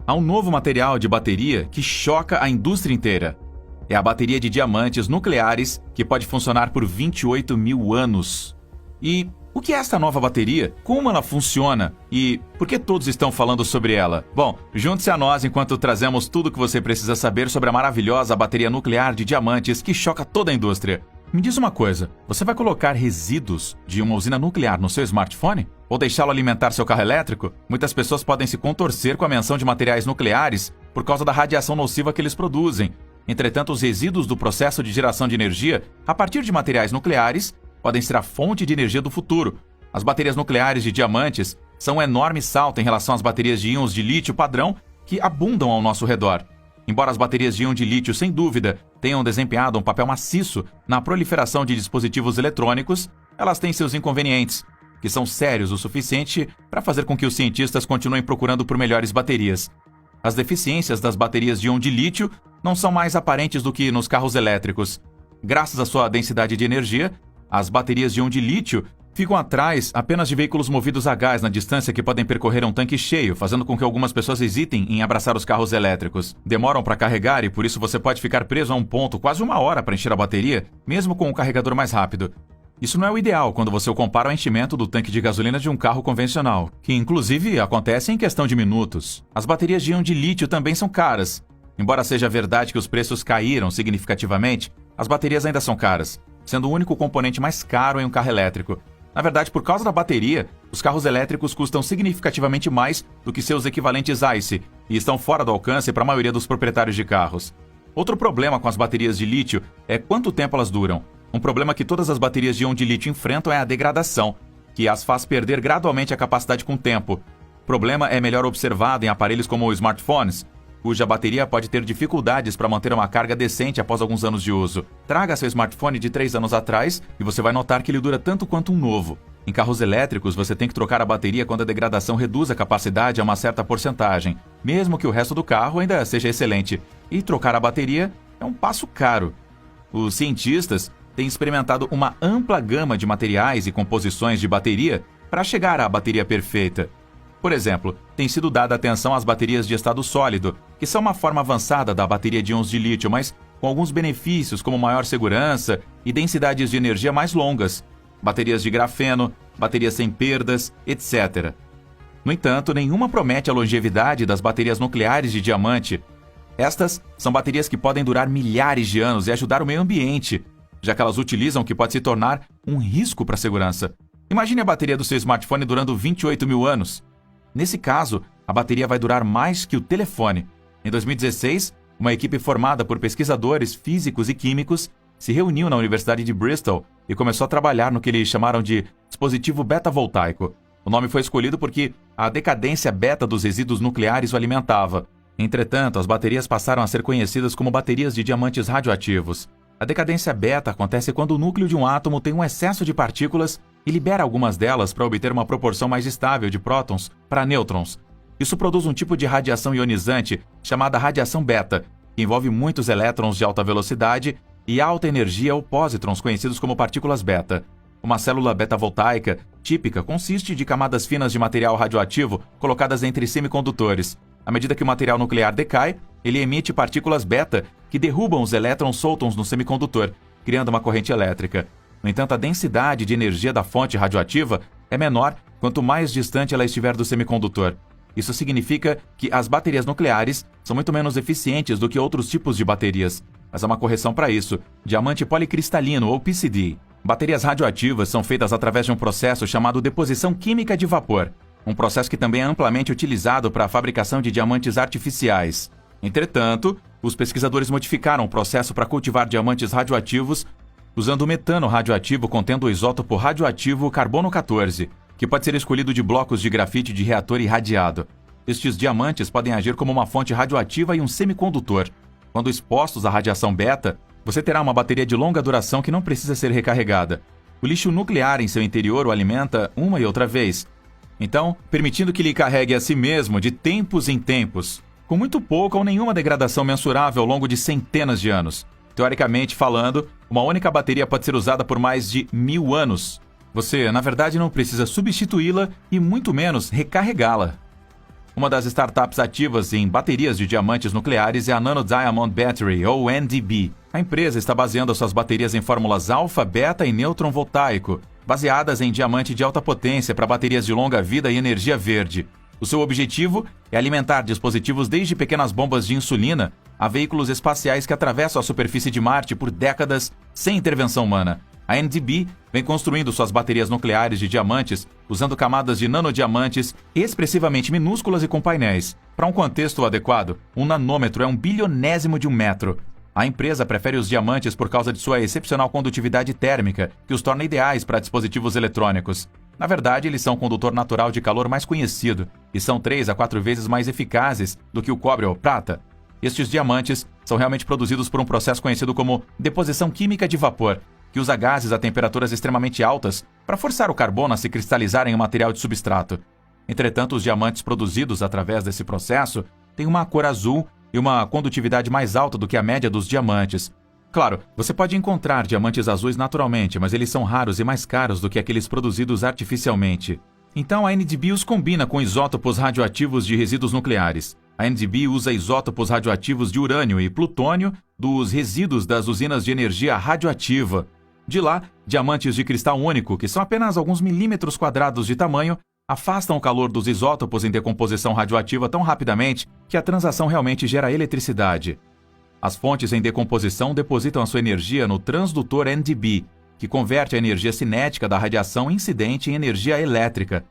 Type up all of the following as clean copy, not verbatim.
há um novo material de bateria que choca a indústria inteira. É a bateria de diamantes nucleares que pode funcionar por 28 mil anos. E o que é esta nova bateria? Como ela funciona? E por que todos estão falando sobre ela? Bom, junte-se a nós enquanto trazemos tudo o que você precisa saber sobre a maravilhosa bateria nuclear de diamantes que choca toda a indústria. Me diz uma coisa, você vai colocar resíduos de uma usina nuclear no seu smartphone? Ou deixá-lo alimentar seu carro elétrico? Muitas pessoas podem se contorcer com a menção de materiais nucleares por causa da radiação nociva que eles produzem. Entretanto, os resíduos do processo de geração de energia, a partir de materiais nucleares, podem ser a fonte de energia do futuro. As baterias nucleares de diamantes são um enorme salto em relação às baterias de íons de lítio padrão que abundam ao nosso redor. Embora as baterias de íon de lítio, sem dúvida, tenham desempenhado um papel maciço na proliferação de dispositivos eletrônicos, elas têm seus inconvenientes, que são sérios o suficiente para fazer com que os cientistas continuem procurando por melhores baterias. As deficiências das baterias de íon de lítio não são mais aparentes do que nos carros elétricos. Graças à sua densidade de energia, as baterias de íon de lítio ficam atrás apenas de veículos movidos a gás na distância que podem percorrer um tanque cheio, fazendo com que algumas pessoas hesitem em abraçar os carros elétricos. Demoram para carregar e por isso você pode ficar preso a um ponto quase uma hora para encher a bateria, mesmo com um carregador mais rápido. Isso não é o ideal quando você o compara ao enchimento do tanque de gasolina de um carro convencional, que inclusive acontece em questão de minutos. As baterias de íon de lítio também são caras. Embora seja verdade que os preços caíram significativamente, as baterias ainda são caras, sendo o único componente mais caro em um carro elétrico. Na verdade, por causa da bateria, os carros elétricos custam significativamente mais do que seus equivalentes ICE e estão fora do alcance para a maioria dos proprietários de carros. Outro problema com as baterias de lítio é quanto tempo elas duram. Um problema que todas as baterias de íon de lítio enfrentam é a degradação, que as faz perder gradualmente a capacidade com o tempo. O problema é melhor observado em aparelhos como smartphones, cuja bateria pode ter dificuldades para manter uma carga decente após alguns anos de uso. Traga seu smartphone de 3 anos atrás e você vai notar que ele dura tanto quanto um novo. Em carros elétricos, você tem que trocar a bateria quando a degradação reduz a capacidade a uma certa porcentagem, mesmo que o resto do carro ainda seja excelente. E trocar a bateria é um passo caro. Os cientistas têm experimentado uma ampla gama de materiais e composições de bateria para chegar à bateria perfeita. Por exemplo, tem sido dada atenção às baterias de estado sólido, que são uma forma avançada da bateria de íons de lítio, mas com alguns benefícios como maior segurança e densidades de energia mais longas, baterias de grafeno, baterias sem perdas, etc. No entanto, nenhuma promete a longevidade das baterias nucleares de diamante. Estas são baterias que podem durar milhares de anos e ajudar o meio ambiente, já que elas utilizam o que pode se tornar um risco para a segurança. Imagine a bateria do seu smartphone durando 28 mil anos. Nesse caso, a bateria vai durar mais que o telefone. Em 2016, uma equipe formada por pesquisadores físicos e químicos se reuniu na Universidade de Bristol e começou a trabalhar no que eles chamaram de dispositivo beta-voltaico. O nome foi escolhido porque a decadência beta dos resíduos nucleares o alimentava. Entretanto, as baterias passaram a ser conhecidas como baterias de diamantes radioativos. A decadência beta acontece quando o núcleo de um átomo tem um excesso de partículas e libera algumas delas para obter uma proporção mais estável de prótons para nêutrons. Isso produz um tipo de radiação ionizante chamada radiação beta, que envolve muitos elétrons de alta velocidade e alta energia ou pósitrons conhecidos como partículas beta. Uma célula beta-voltaica típica consiste de camadas finas de material radioativo colocadas entre semicondutores. À medida que o material nuclear decai, ele emite partículas beta que derrubam os elétrons soltos no semicondutor, criando uma corrente elétrica. No entanto, a densidade de energia da fonte radioativa é menor quanto mais distante ela estiver do semicondutor. Isso significa que as baterias nucleares são muito menos eficientes do que outros tipos de baterias. Mas há uma correção para isso: diamante policristalino ou PCD. Baterias radioativas são feitas através de um processo chamado deposição química de vapor, um processo que também é amplamente utilizado para a fabricação de diamantes artificiais. Entretanto, os pesquisadores modificaram o processo para cultivar diamantes radioativos usando o metano radioativo contendo o isótopo radioativo carbono 14, que pode ser escolhido de blocos de grafite de reator irradiado. Estes diamantes podem agir como uma fonte radioativa e um semicondutor. Quando expostos à radiação beta, você terá uma bateria de longa duração que não precisa ser recarregada. O lixo nuclear em seu interior o alimenta uma e outra vez, então permitindo que ele carregue a si mesmo de tempos em tempos, com muito pouca ou nenhuma degradação mensurável ao longo de centenas de anos. Teoricamente falando, uma única bateria pode ser usada por mais de 1000 anos. Você, na verdade, não precisa substituí-la e muito menos recarregá-la. Uma das startups ativas em baterias de diamantes nucleares é a Nano Diamond Battery, ou NDB. A empresa está baseando suas baterias em fórmulas alfa, beta e nêutron voltaico, baseadas em diamante de alta potência para baterias de longa vida e energia verde. O seu objetivo é alimentar dispositivos desde pequenas bombas de insulina a veículos espaciais que atravessam a superfície de Marte por décadas sem intervenção humana. A NDB vem construindo suas baterias nucleares de diamantes usando camadas de nanodiamantes expressivamente minúsculas e com painéis. Para um contexto adequado, um nanômetro é 1/1000º de um metro. A empresa prefere os diamantes por causa de sua excepcional condutividade térmica, que os torna ideais para dispositivos eletrônicos. Na verdade, eles são o condutor natural de calor mais conhecido e são 3 a 4 vezes mais eficazes do que o cobre ou prata. Estes diamantes são realmente produzidos por um processo conhecido como deposição química de vapor, que usa gases a temperaturas extremamente altas para forçar o carbono a se cristalizar em um material de substrato. Entretanto, os diamantes produzidos através desse processo têm uma cor azul e uma condutividade mais alta do que a média dos diamantes. Claro, você pode encontrar diamantes azuis naturalmente, mas eles são raros e mais caros do que aqueles produzidos artificialmente. Então a NDB os combina com isótopos radioativos de resíduos nucleares. A NDB usa isótopos radioativos de urânio e plutônio dos resíduos das usinas de energia radioativa. De lá, diamantes de cristal único, que são apenas alguns milímetros quadrados de tamanho, afastam o calor dos isótopos em decomposição radioativa tão rapidamente que a transação realmente gera eletricidade. As fontes em decomposição depositam a sua energia no transdutor NDB, que converte a energia cinética da radiação incidente em energia elétrica.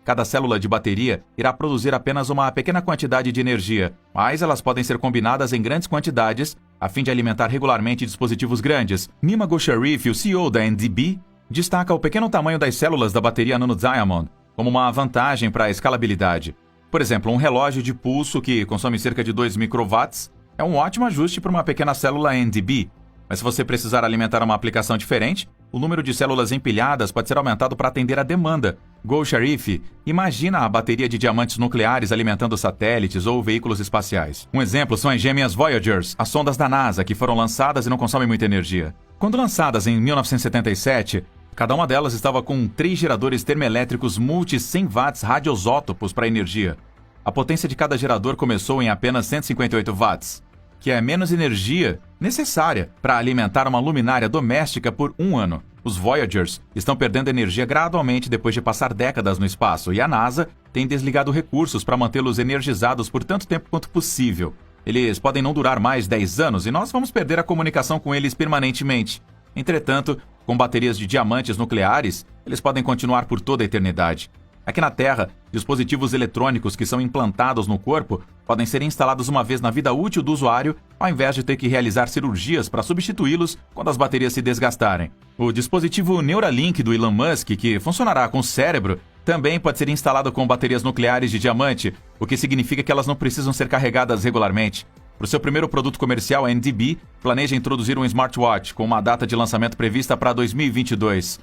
Cada célula de bateria irá produzir apenas uma pequena quantidade de energia, mas elas podem ser combinadas em grandes quantidades a fim de alimentar regularmente dispositivos grandes. Nima Gosharif, o CEO da NDB, destaca o pequeno tamanho das células da bateria Nano Diamond como uma vantagem para a escalabilidade. Por exemplo, um relógio de pulso que consome cerca de 2 microwatts é um ótimo ajuste para uma pequena célula NDB, mas se você precisar alimentar uma aplicação diferente, o número de células empilhadas pode ser aumentado para atender a demanda. Gosharif imagina a bateria de diamantes nucleares alimentando satélites ou veículos espaciais. Um exemplo são as gêmeas Voyagers, as sondas da NASA, que foram lançadas e não consomem muita energia. Quando lançadas em 1977, cada uma delas estava com 3 geradores termoelétricos multi 100 watts radioisótopos para energia. A potência de cada gerador começou em apenas 158 watts, que é menos energia necessária para alimentar uma luminária doméstica por um ano. Os Voyagers estão perdendo energia gradualmente depois de passar décadas no espaço, e a NASA tem desligado recursos para mantê-los energizados por tanto tempo quanto possível. Eles podem não durar mais 10 anos e nós vamos perder a comunicação com eles permanentemente. Entretanto, com baterias de diamantes nucleares, eles podem continuar por toda a eternidade. Aqui na Terra, dispositivos eletrônicos que são implantados no corpo podem ser instalados uma vez na vida útil do usuário, ao invés de ter que realizar cirurgias para substituí-los quando as baterias se desgastarem. O dispositivo Neuralink do Elon Musk, que funcionará com o cérebro, também pode ser instalado com baterias nucleares de diamante, o que significa que elas não precisam ser carregadas regularmente. Para o seu primeiro produto comercial, a NDB planeja introduzir um smartwatch com uma data de lançamento prevista para 2022.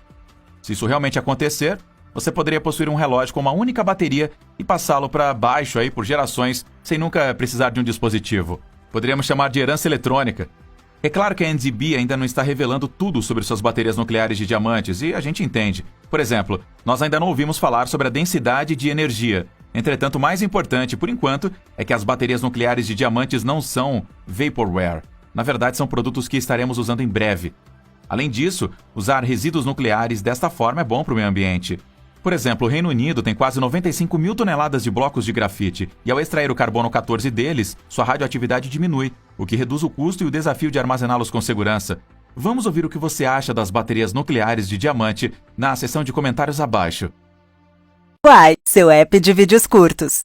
Se isso realmente acontecer, você poderia possuir um relógio com uma única bateria e passá-lo para baixo aí por gerações sem nunca precisar de um dispositivo. Poderíamos chamar de herança eletrônica. É claro que a NDB ainda não está revelando tudo sobre suas baterias nucleares de diamantes e a gente entende. Por exemplo, nós ainda não ouvimos falar sobre a densidade de energia. Entretanto, o mais importante, por enquanto, é que as baterias nucleares de diamantes não são vaporware. Na verdade, são produtos que estaremos usando em breve. Além disso, usar resíduos nucleares desta forma é bom para o meio ambiente. Por exemplo, o Reino Unido tem quase 95 mil toneladas de blocos de grafite, e ao extrair o carbono 14 deles, sua radioatividade diminui, o que reduz o custo e o desafio de armazená-los com segurança. Vamos ouvir o que você acha das baterias nucleares de diamante na seção de comentários abaixo. Uai, seu app de vídeos curtos.